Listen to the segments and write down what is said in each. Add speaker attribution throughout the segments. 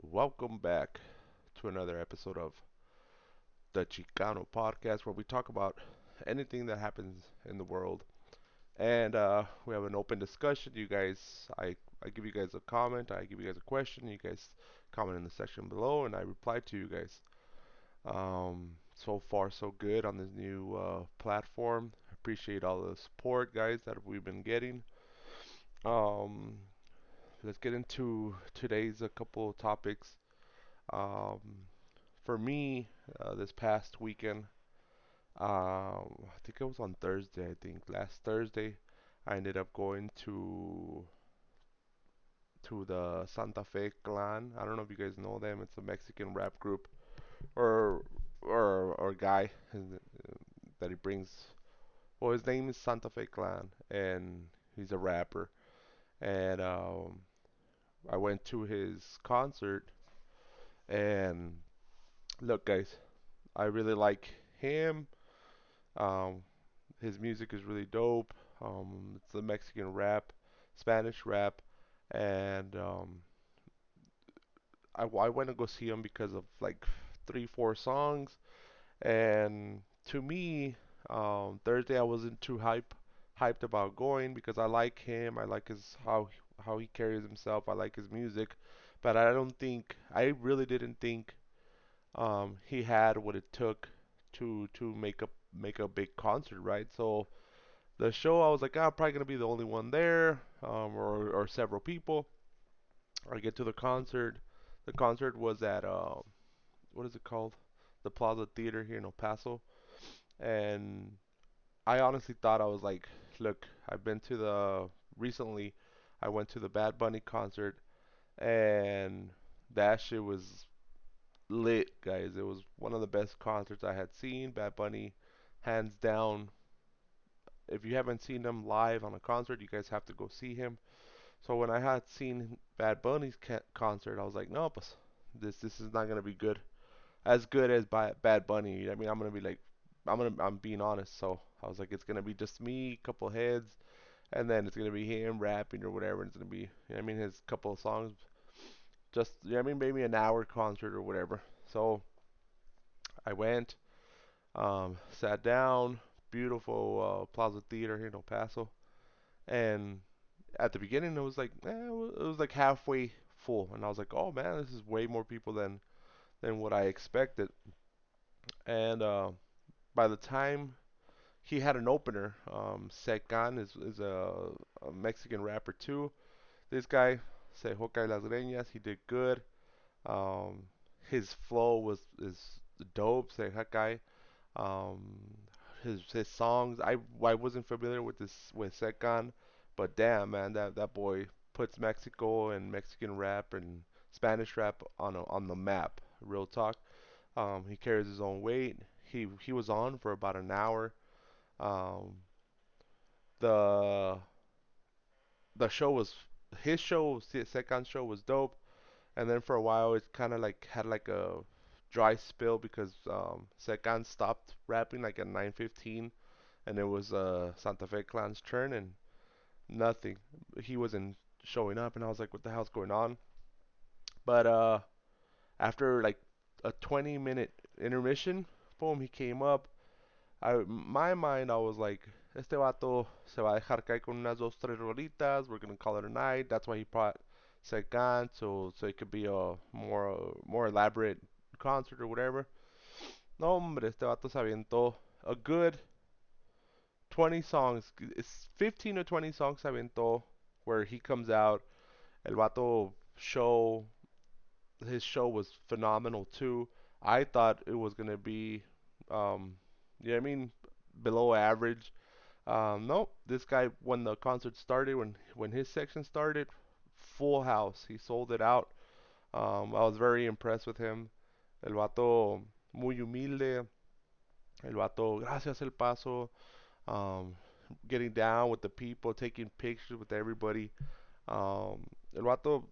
Speaker 1: Welcome back to another episode of the Chicano Podcast where we talk about anything that happens in the world. And we have an open discussion. I give you guys a comment, I give you guys a question, you guys comment in the section below, and I reply to you guys. So far, so good on this new platform. Appreciate all the support, guys, that we've been getting. Um, let's get into today's a couple of topics. Um, for me, this past weekend, I think it was on Thursday. I think last Thursday, I ended up going to the Santa Fe Clan. I don't know if you guys know them. It's a Mexican rap group or guy that he brings. Well, his name is Santa Fe Clan, and he's a rapper. And I went to his concert, and look, guys, I really like him. Um, His music is really dope. It's the Mexican rap, Spanish rap, and I went to go see him because of like three, four songs. And to me, Thursday I wasn't too hyped about going because I like him. I like his how he carries himself. I like his music, but I really didn't think he had what it took to make a big concert, right? So the show, I was like, I'm probably gonna be the only one there, or several people. I get to the concert. The concert was at what is it called? The Plaza Theater here in El Paso, and I honestly thought I was like, look, I've been to the recently. I went to the Bad Bunny concert, and that shit was lit, guys. It was one of the best concerts I had seen. Bad Bunny, hands down. If you haven't seen him live on a concert, you guys have to go see him. So when I had seen Bad Bunny's concert, I was like, no, pues, this is not gonna be good as Bad Bunny. I mean, I'm gonna be like, I'm being honest. So I was like, it's gonna be just me, couple heads, and then it's gonna be him rapping or whatever. It's gonna be, I mean, his couple of songs, just, I mean, maybe an hour concert or whatever. So I went, sat down, beautiful Plaza Theater here in El Paso, and at the beginning it was like it was like halfway full, and I was like, oh man, this is way more people than what I expected. And by the time he had an opener, Secan is a Mexican rapper too. This guy, Se Joca y las Greñas, he did good. Um, his flow is dope. Se guy. Um, his songs, I wasn't familiar with Secan, but damn man, that boy puts Mexico and Mexican rap and Spanish rap on the map. Real talk. He carries his own weight. He was on for about an hour. Um, the the show was his show. Secan's show was dope. And then for a while, it kind of like had like a dry spill because Secan stopped rapping like at 9:15, and it was Santa Fe Clan's turn, and nothing. He wasn't showing up, and I was like, what the hell's going on? But after like a 20-minute intermission, boom, he came up. My mind, I was like, este vato se va a dejar caer con unas dos, tres rolitas. We're gonna call it a night. That's why he brought Segan, so it could be a more elaborate concert or whatever. No, hombre, este vato se aventó a good 20 songs. It's 15 or 20 songs se aventó where he comes out. El vato show, his show was phenomenal too. I thought it was gonna be, um, yeah, I mean, below average. Nope, this guy when the concert started, when his section started, full house. He sold it out. I was very impressed with him. El vato muy humilde. El vato, gracias el paso. Um, Getting down with the people, taking pictures with everybody. El vato,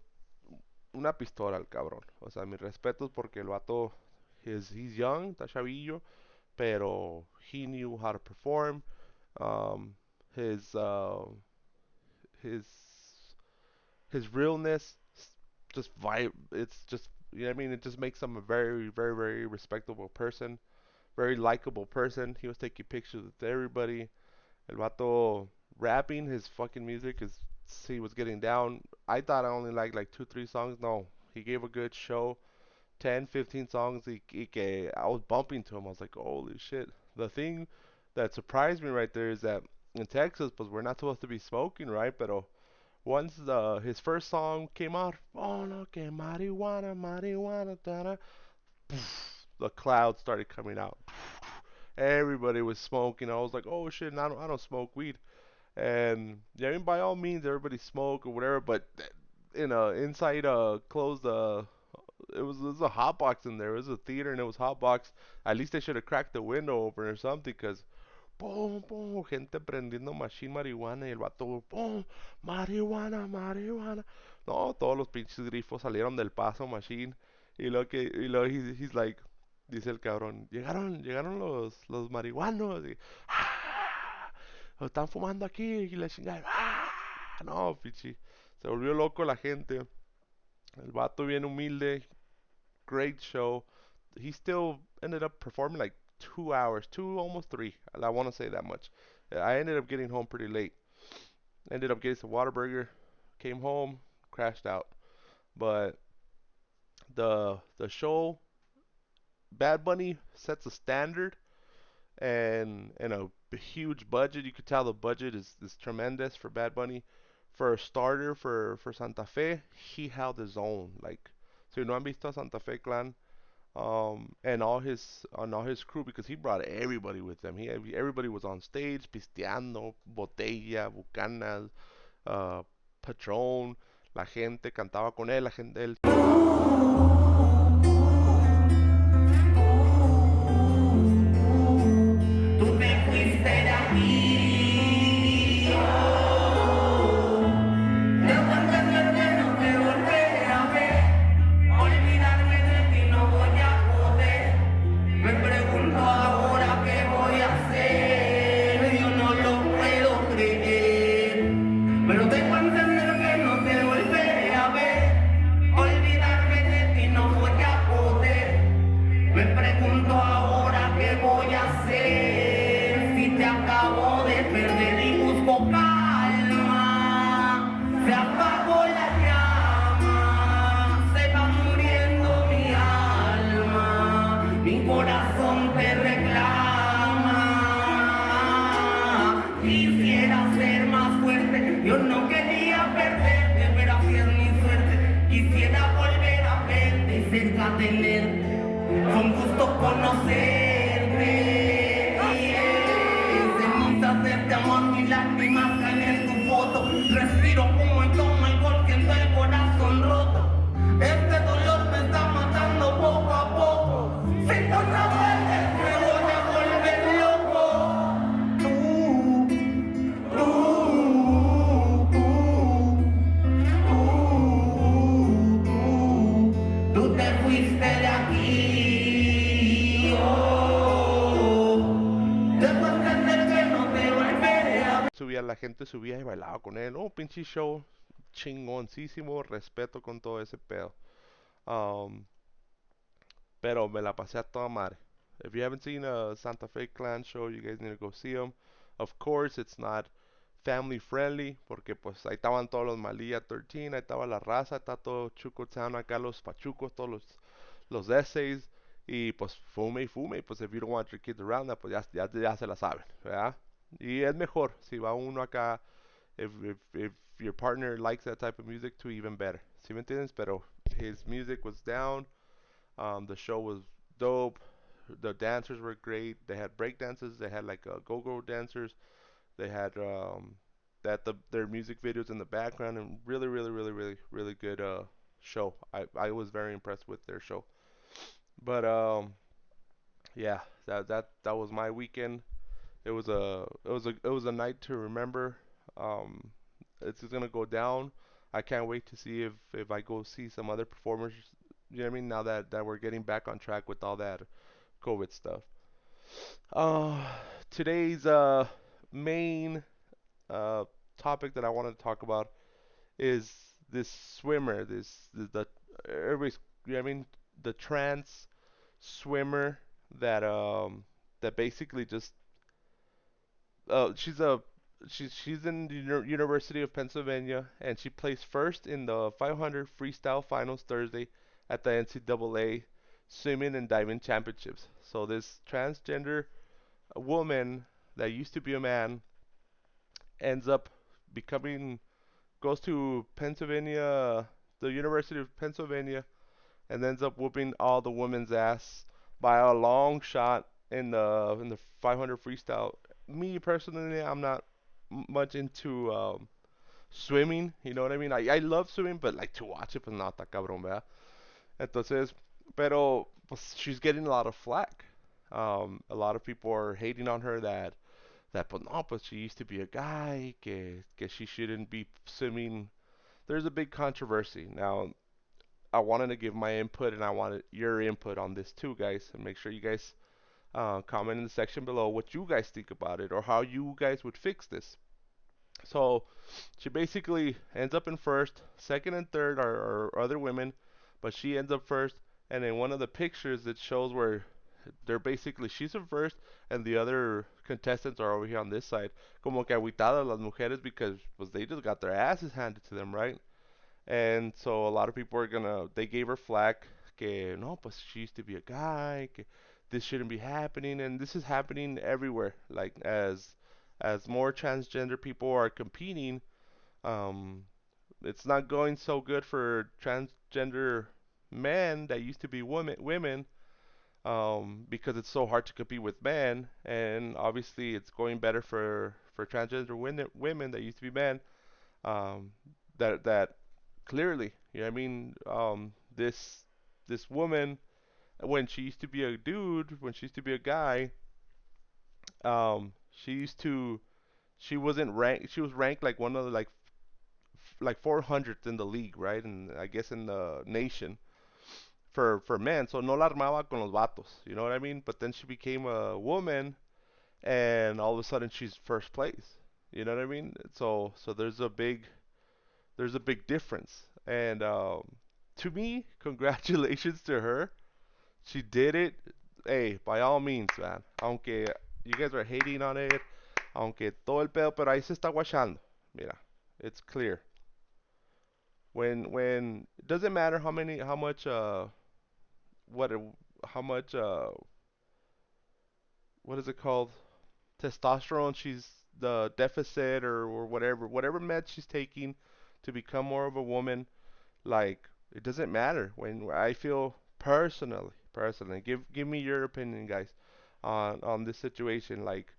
Speaker 1: una pistola el cabrón. O sea, mis respetos porque el vato, he's young, está chavillo, pero he knew how to perform. Um, his his his realness just vibe it's just You know what I mean? It just makes him a very, very, very respectable person, very likable person. He was taking pictures with everybody. El vato rapping his fucking music is he was getting down. I thought I only liked like two, three songs. No, he gave a good show. 10, 15 songs. I was bumping to him. I was like, holy shit. The thing that surprised me right there is that in Texas, pues we're not supposed to be smoking, right? But once his first song came out, oh no, que marijuana, marijuana, da the clouds started coming out. Everybody was smoking. I was like, oh shit, and I don't smoke weed. And yeah, I mean, by all means, everybody smoke or whatever, but in a inside closed it was a hot box in there. It was a theater and it was hot box. At least they should have cracked the window open or something, cause pum pum, gente prendiendo machine marihuana y el vato pum, marihuana, marihuana. No, todos los pinches grifos salieron del paso machine y lo he's like dice el cabrón, llegaron los marihuanos y ¡ah! Están fumando aquí y la chingada. ¡Ah! No, pichi. Se volvió loco la gente. El vato bien humilde, great show. He still ended up performing like 2 hours, two almost three. I want to say that much. I ended up getting home pretty late. Ended up getting some Whataburger, came home, crashed out. But the show, Bad Bunny sets a standard and a huge budget. You could tell the budget is tremendous for Bad Bunny. For a starter for Santa Fe, he held his own. Like, so no han visto a Santa Fe Clan, and all his crew because he brought everybody with him. Everybody was on stage, pisteando, botella, bucanas, uh, Patron. La gente cantaba con él, la gente él. Tú te fuiste de aquí. Debo entender que no te volveré a ver. Olvidarme de ti no voy a poder. Me pregunto ahora qué voy a hacer. Yo no lo puedo creer. Pero tengo que entender que no te volveré a ver. Olvidarme de ti no voy a poder. Me pregunto ahora qué voy a hacer. Si te acabo de perder y busco calma. Se apagó la llama. Se va muriendo mi alma. Mi corazón te reclama. Quisiera ser más fuerte. Yo no quería perderte, pero así es mi suerte. Quisiera volver a verte y cerca tenerte. Fue un gusto conocerte. Cenizas de este amor, mis lágrimas caen en tu foto. Respiro como en toma y siento el corazón roto. Este dolor me está matando poco a poco. Si tú no vuelves, me voy a volver loco. Tú, tú, tú te fuiste de aquí. Subía, la gente subía y bailaba con él. Oh, pinche show chingoncísimo. Respeto con todo ese pedo. Um, pero me la pasé a toda madre. If you haven't seen a Santa Fe Clan show, you guys need to go see them. Of course, it's not family friendly, porque pues ahí estaban todos los Malilla 13, ahí estaba la raza, está todo Chuco Town acá, los pachucos, todos los essays, y pues fume y fume, y pues if you don't want your kids around that, pues ya se la saben, ¿verdad? Y es mejor, si va uno acá, if your partner likes that type of music too, even better. ¿Sí me entiendes? Pero his music was down, the show was dope, the dancers were great, they had break dances, they had like go-go dancers, they had their music videos in the background, and really, really, really, really, really good show. I was very impressed with their show. But yeah, that was my weekend. It was a night to remember. Um, it's just gonna go down. I can't wait to see if I go see some other performers. You know what I mean? Now that we're getting back on track with all that COVID stuff. Uh, today's main uh topic that I wanted to talk about is this swimmer. This the everybody's I mean, the trans swimmer that that basically just she's a she's in the University of Pennsylvania, and she placed first in the 500 freestyle finals Thursday at the NCAA swimming and diving championships. So this transgender woman that used to be a man ends up becoming goes to Pennsylvania, the University of Pennsylvania, and ends up whooping all the women's ass by a long shot in the 500 freestyle. Me personally, I'm not much into swimming. You know what I mean? I love swimming, but like to watch it, pues no, está cabrón, ¿verdad? Entonces, pero pues, she's getting a lot of flack. A lot of people are hating on her that pues no, pues she used to be a guy, que she shouldn't be swimming. There's a big controversy. Now, I wanted to give my input and I wanted your input on this too, guys. And make sure you guys comment in the section below what you guys think about it or how you guys would fix this. So she basically ends up in first, second and third are other women, but she ends up first. And in one of the pictures, it shows where they're basically she's in first and the other contestants are over here on this side, como que aguitadas las mujeres because pues they just got their asses handed to them, right? And so a lot of people are gonna they gave her flack que no, pues she used to be a guy, que this shouldn't be happening, and this is happening everywhere. Like as more transgender people are competing, um, it's not going so good for transgender men that used to be women, because it's so hard to compete with men, and obviously it's going better for transgender women that used to be men, um, that clearly, you know what I mean? This woman, when she used to be a dude, when she used to be a guy, she used to, she wasn't ranked, she was ranked like one of the like 400th in the league, right? And I guess in the nation for men. So no la armaba con los vatos, you know what I mean? But then she became a woman, and all of a sudden she's first place. You know what I mean? So there's a big difference. And to me, congratulations to her. She did it. Hey, by all means, man. Aunque you guys are hating on it, aunque todo el pedo, pero ahí se está guachando. Mira, it's clear. When it doesn't matter how much what how much what is it called, testosterone she's the deficit or whatever med she's taking to become more of a woman. Like, it doesn't matter. When I feel personally, give me your opinion, guys, on this situation. Like,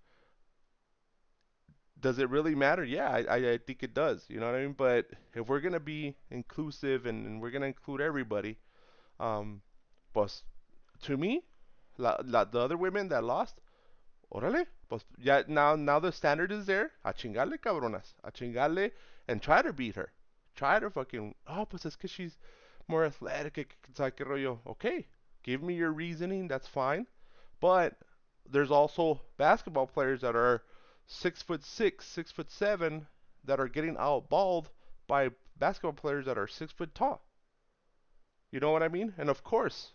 Speaker 1: does it really matter? Yeah, I think it does. You know what I mean? But if we're gonna be inclusive and we're gonna include everybody, um, pues to me, the other women that lost, órale, pues ya now the standard is there. A chingarle, cabronas, a chingarle, and try to beat her. Try to fucking, oh, pues es que she's more athletic, que sabe qué rollo. Okay, give me your reasoning, that's fine. But there's also basketball players that are 6'6", 6'7", that are getting outballed by basketball players that are 6 foot tall. You know what I mean? And of course,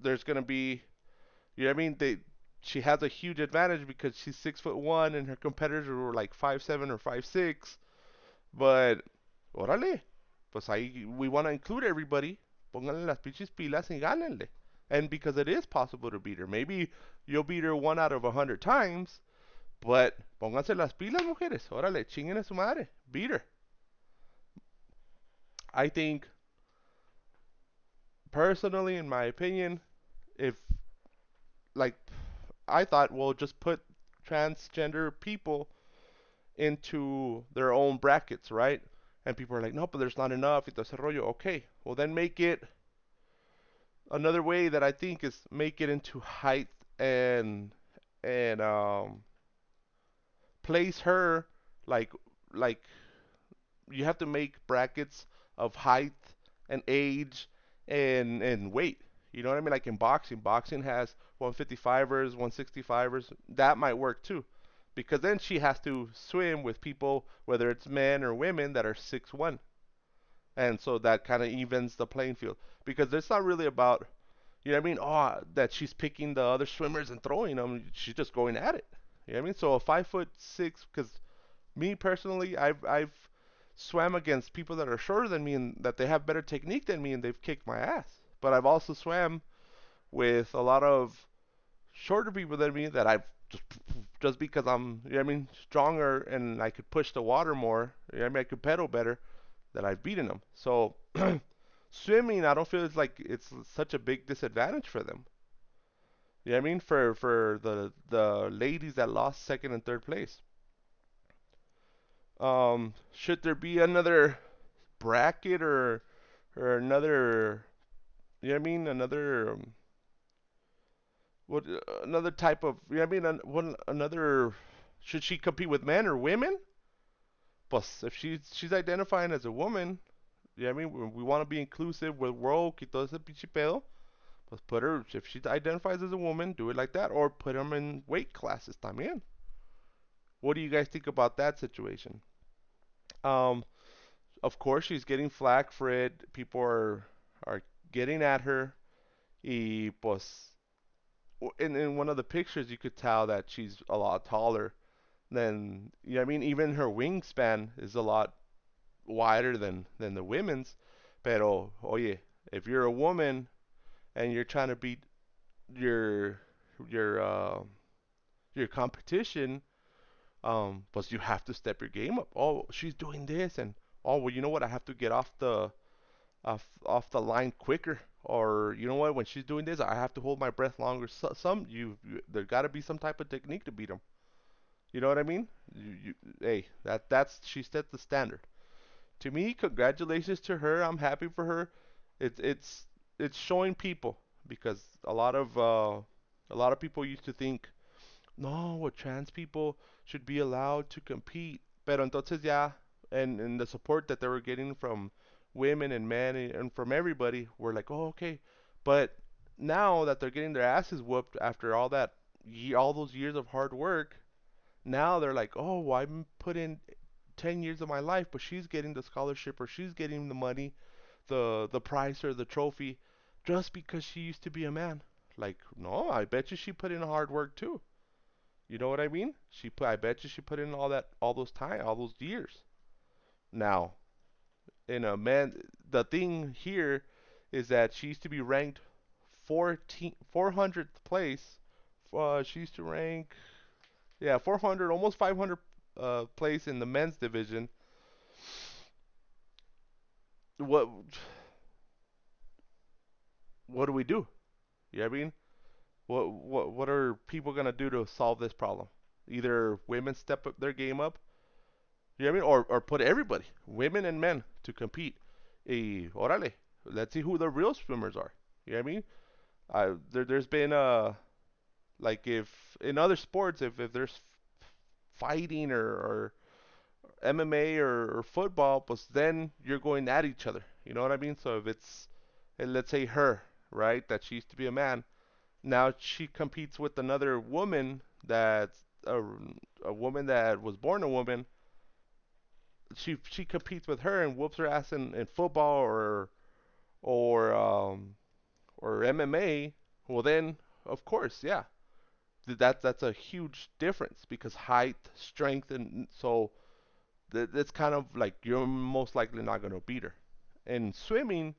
Speaker 1: there's gonna be, you know what I mean? She has a huge advantage because she's 6'1" and her competitors were like 5'7" or 5'6". But, órale, pues ahí we want to include everybody. Pónganle las pinches pilas y gánenle. And because it is possible to beat her. Maybe you'll beat her 1 out of 100 times, but pónganse las pilas, mujeres. Órale, chinguen a su madre. Beat her. I think, personally, in my opinion, if, like, I thought, well, just put transgender people into their own brackets, right? And people are like, no, but there's not enough. Y todo ese rollo. Okay, well, then make it another way that I think is make it into height and and place her like like you have to make brackets of height and age and weight. You know what I mean? Like in boxing, boxing has 155ers, 165ers. That might work too, because then she has to swim with people, whether it's men or women, that are 6'1". And so that kind of evens the playing field because it's not really about, you know what I mean? Oh, that she's picking the other swimmers and throwing them. She's just going at it. You know what I mean? So a 5'6", because me personally, I've swam against people that are shorter than me and that they have better technique than me and they've kicked my ass. But I've also swam with a lot of shorter people than me that I've just because I'm, you know what I mean, stronger and I could push the water more. You know what I mean? I could pedal better that I've beaten them. So swimming, I don't feel it's such a big disadvantage for them. You know what I mean? For the ladies that lost second and third place. Should there be another bracket or another, you know what I mean? Another what another type of, you know what I mean? Another, should she compete with men or women? Plus, if she's identifying as a woman, you know what I mean? We want to be inclusive with woke y todo ese pinche pedo. Pues put her, if she identifies as a woman, do it like that, or put them in weight classes también. What do you guys think about that situation? Um, of course, she's getting flack for it. People are getting at her. Y pues, in one of the pictures, you could tell that she's a lot taller than, you know what I mean? Even her wingspan is a lot wider than the women's. Pero, oye, if you're a woman and you're trying to beat your your uh, your competition, but you have to step your game up. Oh, she's doing this, and oh, well, you know what? I have to get off the line quicker. Or you know what? When she's doing this, I have to hold my breath longer. There got to be some type of technique to beat them. You know what I mean? Hey, that's she set the standard. To me, congratulations to her. I'm happy for her. It's showing people because a lot of people used to think, no, well, trans people should be allowed to compete. Pero entonces ya, and the support that they were getting from women and men and from everybody, were like, oh, okay. But now that they're getting their asses whooped after all those years of hard work, now they're like, oh, well, I put in 10 years of my life, but she's getting the scholarship or she's getting the money, the prize or the trophy, just because she used to be a man. Like, no, I bet you she put in hard work too. You know what I mean? I bet you she put in all those time, all those years. Now, in a man, the thing here is that she used to be ranked 400th place. She used to rank, yeah, 400, almost 500 place in the men's division. What what do we do? You know what I mean? What are people gonna do to solve this problem? Either women step up their game up, you know what I mean, or put everybody, women and men, to compete. Órale, let's see who the real swimmers are. You know what I mean? There's been like if in other sports, if there's fighting or MMA or football, but then you're going at each other. You know what I mean? So if it's, let's say her, right, that she used to be a man, now she competes with another woman that's a woman that was born a woman. She competes with her and whoops her ass in football or or MMA. Well then, of course, yeah, that's a huge difference because height, strength, and so that's kind of like you're most likely not going to beat her. In swimming,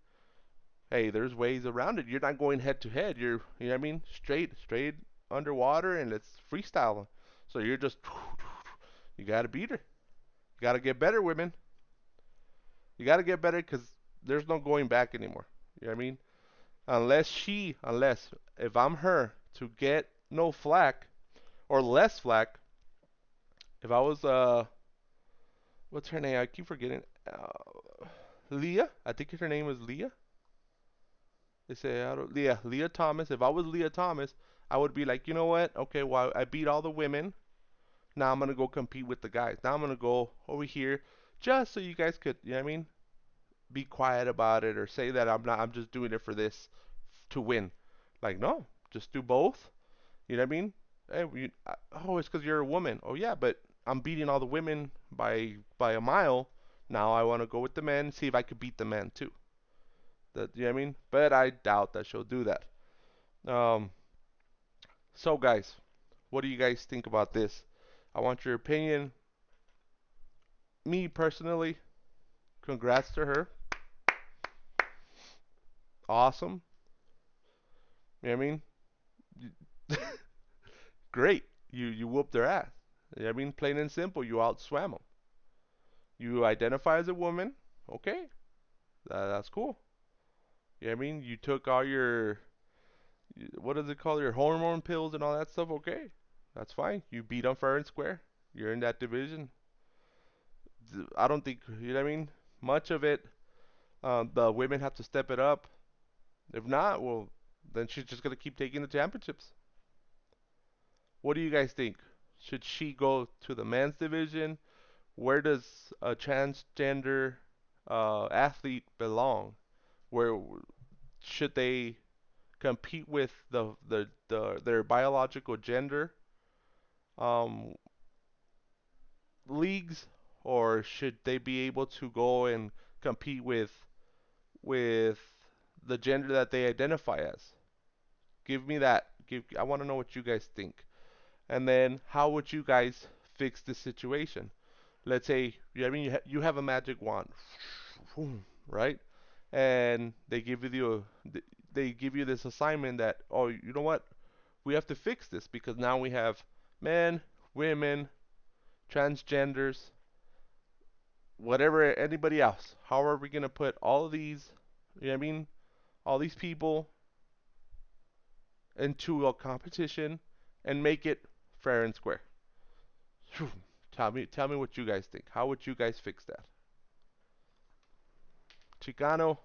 Speaker 1: hey, there's ways around it. You're not going head to head. You know what I mean, straight underwater, and it's freestyle. So you're just you got to beat her. You got to get better, women. You got to get better because there's no going back anymore. You know what I mean? Unless if I'm her to get no flack or less flack, if I was what's her name? I keep forgetting. Leah, I think her name was Leah. They say Leah Thomas. If I was Leah Thomas, I would be like, you know what? Okay, well I beat all the women. Now I'm gonna go compete with the guys. Now I'm gonna go over here just so you guys could, you know what I mean, be quiet about it or say that I'm not. I'm just doing it for this to win. Like no, just do both. You know what I mean? Hey, oh, it's because you're a woman. Oh yeah, but I'm beating all the women by a mile. Now I want to go with the men, see if I could beat the men too. That, you know what I mean? But I doubt that she'll do that. Um, so guys, what do you guys think about this? I want your opinion. Me personally, congrats to her. Awesome. You know what I mean? Great. You whooped their ass. You know what I mean? Plain and simple. You outswam them. You identify as a woman. Okay. That's cool. You know what I mean? You took all your, what does it call, your hormone pills and all that stuff. Okay. That's fine. You beat them fair and square. You're in that division. I don't think, you know what I mean? Much of it, the women have to step it up. If not, well, then she's just going to keep taking the championships. What do you guys think? Should she go to the men's division? Where does a transgender athlete belong? Where should they compete with their biological gender um, leagues, or should they be able to go and compete with the gender that they identify as? Give me that. I want to know what you guys think. And then how would you guys fix this situation? Let's say, I mean, you have a magic wand, right? And they give you this assignment that, oh, you know what? We have to fix this because now we have men, women, transgenders, whatever, anybody else. How are we gonna put all of these, you know what I mean, all these people into a competition and make it fair and square? Tell me what you guys think. How would you guys fix that? Chicano,